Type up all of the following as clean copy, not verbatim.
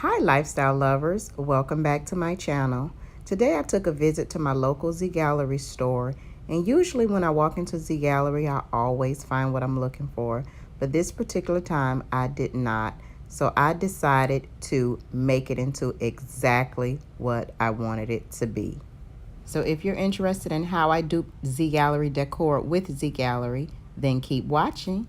Hi lifestyle lovers, welcome back to my channel. Today I took a visit to my local Gallerie store, and usually when I walk into Gallerie I always find what I'm looking for, but this particular time I did not. So I decided to make it into exactly what I wanted it to be. So if you're interested in how I dupe Gallerie decor with Gallerie, then keep watching.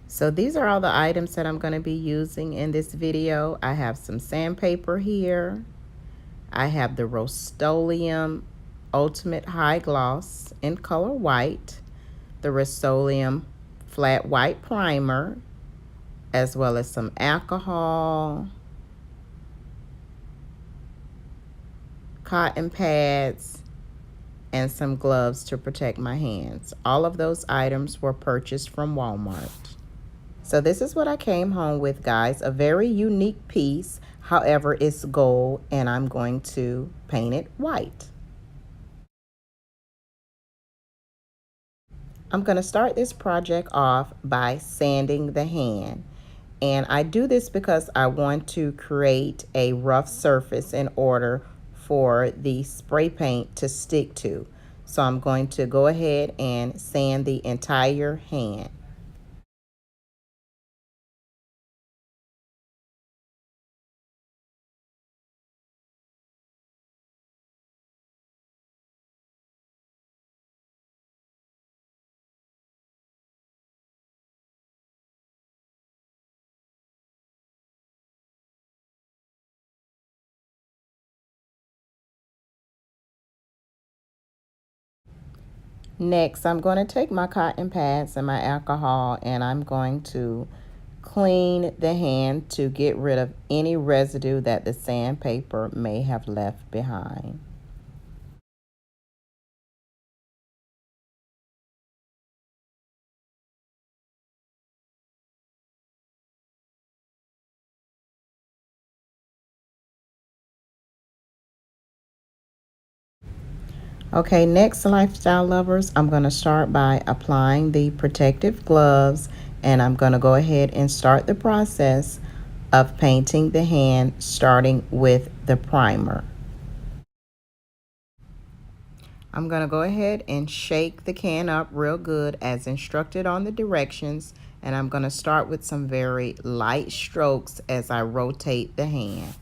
So these are all the items that I'm going to be using in this video. I have some sandpaper here. I have the Rust-Oleum Ultimate High Gloss in color white, the Rust-Oleum Flat White Primer, as well as some alcohol, cotton pads, and some gloves to protect my hands. All of those items were purchased from Walmart. So this is what I came home with, guys. A very unique piece. However, it's gold, and I'm going to paint it white. I'm going to start this project off by sanding the hand. And I do this because I want to create a rough surface in order for the spray paint to stick to. So I'm going to go ahead and sand the entire hand. Next, I'm going to take my cotton pads and my alcohol, and I'm going to clean the hand to get rid of any residue that the sandpaper may have left behind. Okay, next, lifestyle lovers, I'm going to start by applying the protective gloves, and I'm going to go ahead and start the process of painting the hand, starting with the primer. I'm going to go ahead and shake the can up real good as instructed on the directions, and I'm going to start with some very light strokes as I rotate the hand.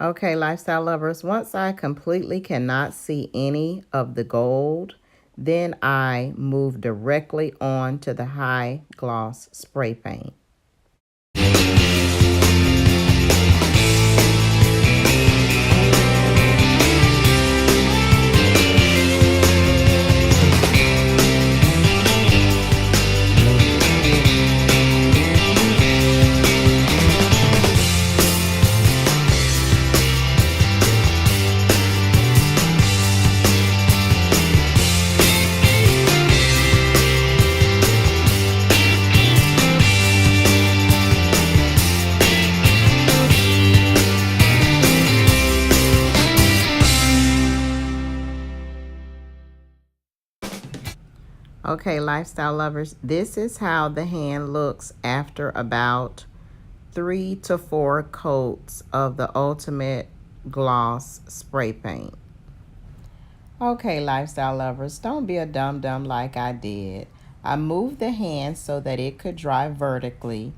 Okay, lifestyle lovers, once I completely cannot see any of the gold, then I move directly on to the high gloss spray paint. Okay, lifestyle lovers, this is how the hand looks after about 3 to 4 coats of the Ultimate Gloss spray paint. Okay, lifestyle lovers, don't be a dum-dum like I did. I moved the hand so that it could dry vertically,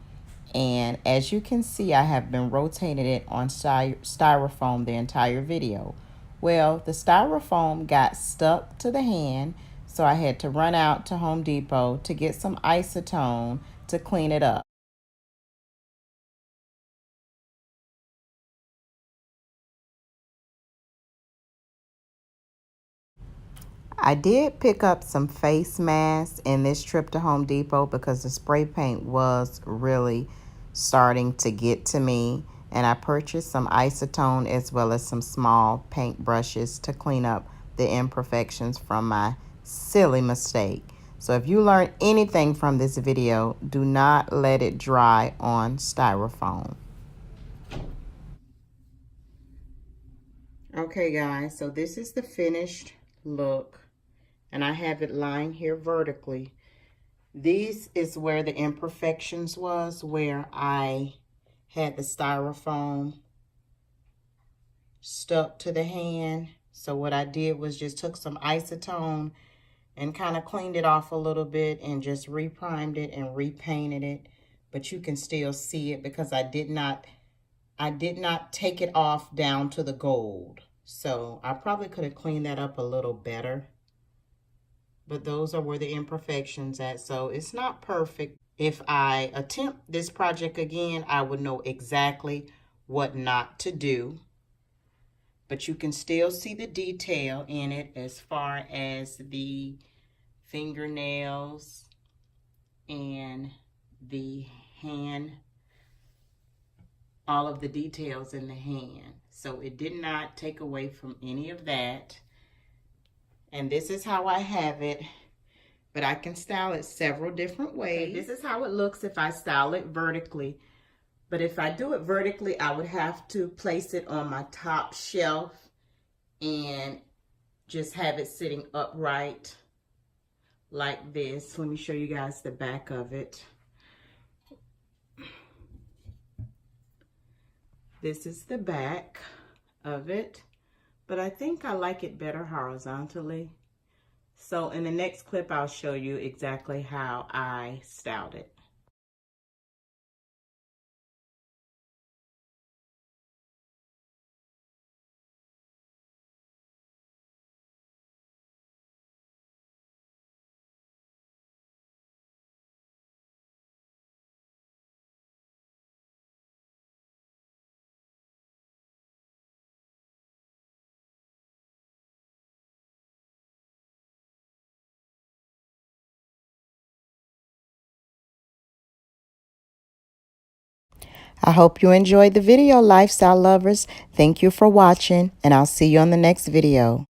and as you can see, I have been rotating it on styrofoam the entire video. Well, the styrofoam got stuck to the hand, so I had to run out to Home Depot to get some acetone to clean it up. I did pick up some face masks in this trip to Home Depot because the spray paint was really starting to get to me. And I purchased some acetone as well as some small paint brushes to clean up the imperfections from my silly mistake. So if you learned anything from this video, do not let it dry on styrofoam. Okay guys, so this is the finished look. And I have it lying here vertically. This is where the imperfections was, where I had the styrofoam stuck to the hand. So what I did was just took some acetone and kind of cleaned it off a little bit and just reprimed it and repainted it. But you can still see it because I did not take it off down to the gold. So I probably could have cleaned that up a little better. But those are where the imperfections at. So it's not perfect. If I attempt this project again, I would know exactly what not to do. But you can still see the detail in it as far as the fingernails and the hand, all of the details in the hand. So it did not take away from any of that. And this is how I have it, but I can style it several different ways. Okay, this is how it looks if I style it vertically. But if I do it vertically, I would have to place it on my top shelf and just have it sitting upright like this. Let me show you guys the back of it. This is the back of it, but I think I like it better horizontally. So in the next clip, I'll show you exactly how I styled it. I hope you enjoyed the video, lifestyle lovers. Thank you for watching, and I'll see you on the next video.